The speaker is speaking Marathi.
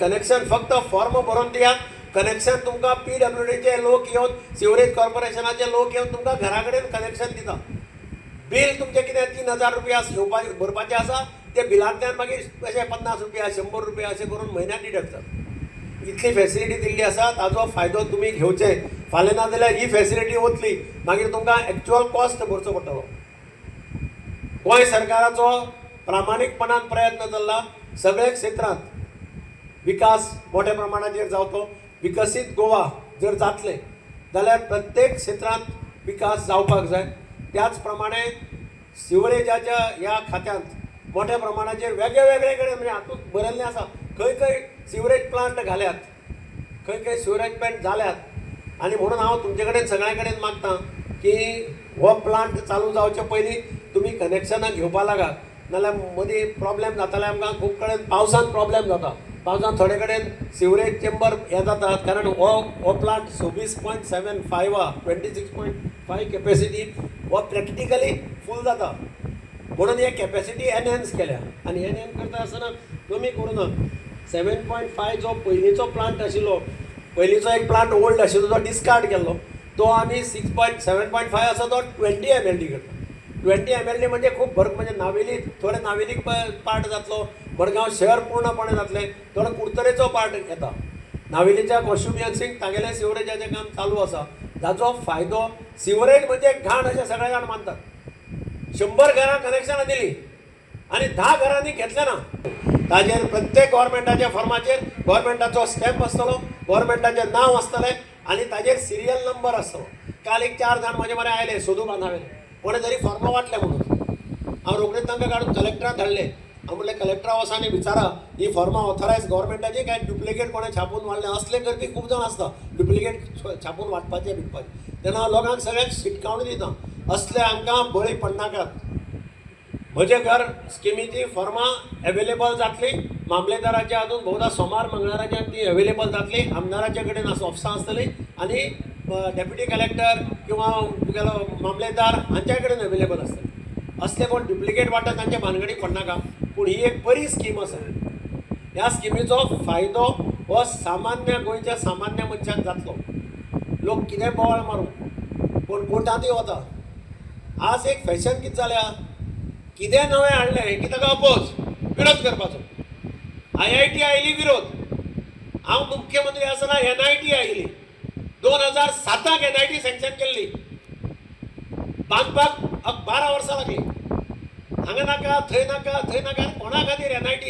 कनेक्शन फक्त फॉर्म भरून दियात. कनेक्शन तुमकां PWDचे लोक येवन सिवरेज कॉर्पोरेशनाचे लोक येवन तुमकां घरा कडेन कनेक्शन दिता. बील तुमचें कितें 3000 रुपया भरपाचें आसा, ते बिलांतल्यान मागीर अशें 50 रुपया 100 रुपया अशें करून म्हयन्याक डिडक्ट जाता. इतली फॅसिलिटी दिल्ली आसा, ताजो फायदो तुमी घेवचे. फाल्यां ना जाल्यार ही फॅसिलिटी वतली, मागीर तुमकां एक्चुअल कॉस्ट भरचो पडटलो. गोंय सरकाराचो प्रामाणीकपणान प्रयत्न चल्ला. सगळे क्षेत्रांत विकास मोठ्या प्रमाणाचेर जावचो. विकसीत गोवा जर जातलें जाल्यार प्रत्येक क्षेत्रांत विकास जावपाक जाय. त्याच प्रमाणे सिवरेजाच्या ह्या खात्यांत मोठ्या प्रमाणाचेर वेगळे वेगळे कडेन म्हणजे हातूंत बरयल्लें आसा, खंय खंय सिवरेज प्लांट घाल्यात, खंय खंय सिवरेज प्लांट जाल्यात. आनी म्हणून हांव तुमचे कडेन सगळ्या कडेन मागतां की हो प्लांट चालू जावचे पयलीं तुमी कनेक्शनां घेवपा लागात. नाल्यार मदीं प्रॉब्लेम जाताले. आमकां खूब कडेन पावसान प्रॉब्लेम जाता. पावसान थोडे कडेन सिवरेज चेंबर हे जातात, कारण हो प्लांट 26.75 26.5 कॅपॅसिटी हो प्रॅक्टिकली फूल जाता. म्हणून हे कॅपॅसिटी एनहेन्स केल्या. आनी एनहेन्स करता आसतना कमी करूं ना. 7.5 जो पयलींचो प्लांट आशिल्लो, पयलींचो एक प्लांट ओल्ड आशिल्लो तो डिस्कार्ड केल्लो, तो आमी 7.5 आसा तो 20 MLD करता. 20 MLD म्हणजे खूब भरक, म्हणजे नावेली थोडे नावेलीक पार्ट जातलो, मडगांव शहर पूर्णपणे जातले, थोडो कुडतरेचो पार्ट येता. नावेलीच्या कॉन्स्टिट्युएन्सीक तागेलें सिवरेजाचें काम चालू आसा. ताजो फायदो सिवरेज म्हणजे घाण अशें सगळे जाण मानतात. 100 घरां कनेक्शनां दिली आनी 10 घरांनी घेतले ना. ताजेर प्रत्येक गव्हर्मेंटाच्या फॉर्माचेर गव्हर्मेंटाचो स्टॅम्प आसतलो, गव्हर्मेंटाचें नांव आसतलें आनी ताजेर सिरियल नंबर आसतलो. काल एक 4 जाण म्हाजे म्हऱ्यान आयले सोदू बांदावेले, कोणें तरी फॉर्मां वाटले म्हणून. हांव रोखडेंच तांकां काडून कलेक्टराक धाडले. हांव म्हणलें कलेक्टरा वचांनी विचारा ही फॉर्मां ऑथरायज गव्हर्मेंटाची काय डुप्लिकेट कोणें छापून वाडले. असले करपी खूब जाण आसता, डुप्लिकेट छापून वाटपाचे विकपाचे. तेन्ना हांव लोकांक सगळ्यांक शिटकावणी दिता, असले आमकां बळी पडनाकात. म्हजे घर स्किमीची फॉर्मां एवेलेबल जातली. मामलेदाराचे हातून भोवदा सोमार मंगळाराच्यान ती एवेलेबल जातली. आमदाराचे कडेन ऑफिसां आसतली आनी डेप्युटी कलेक्टर किंवा तुगेलो मामलेदार हांच्या कडेन एवेलेबल आसतली. असले कोण डुप्लिकेट वाटत तांच्या भानगडी पडनाका. पूण ही एक बरी स्कीम आसा. ह्या स्किमीचो फायदो हो सामान्य गोंयच्या सामान्य मनशाक जातलो. लोक कितें बोवाळ मारूं पूण कोर्टांतूय वता. आज एक फॅशन कितें जाल्या, कितें नवें हाडलें की ताका अपोज विरोध करपाचो. IIT आयली विरोध. हांव मुख्यमंत्री आसतना NIT आयली. 2007 NIT सँक्शन केल्ली. बांदपाक 12 वर्सां लागली. हांगा नाका थंय नाका थंय नाका. कोणा खातीर NIT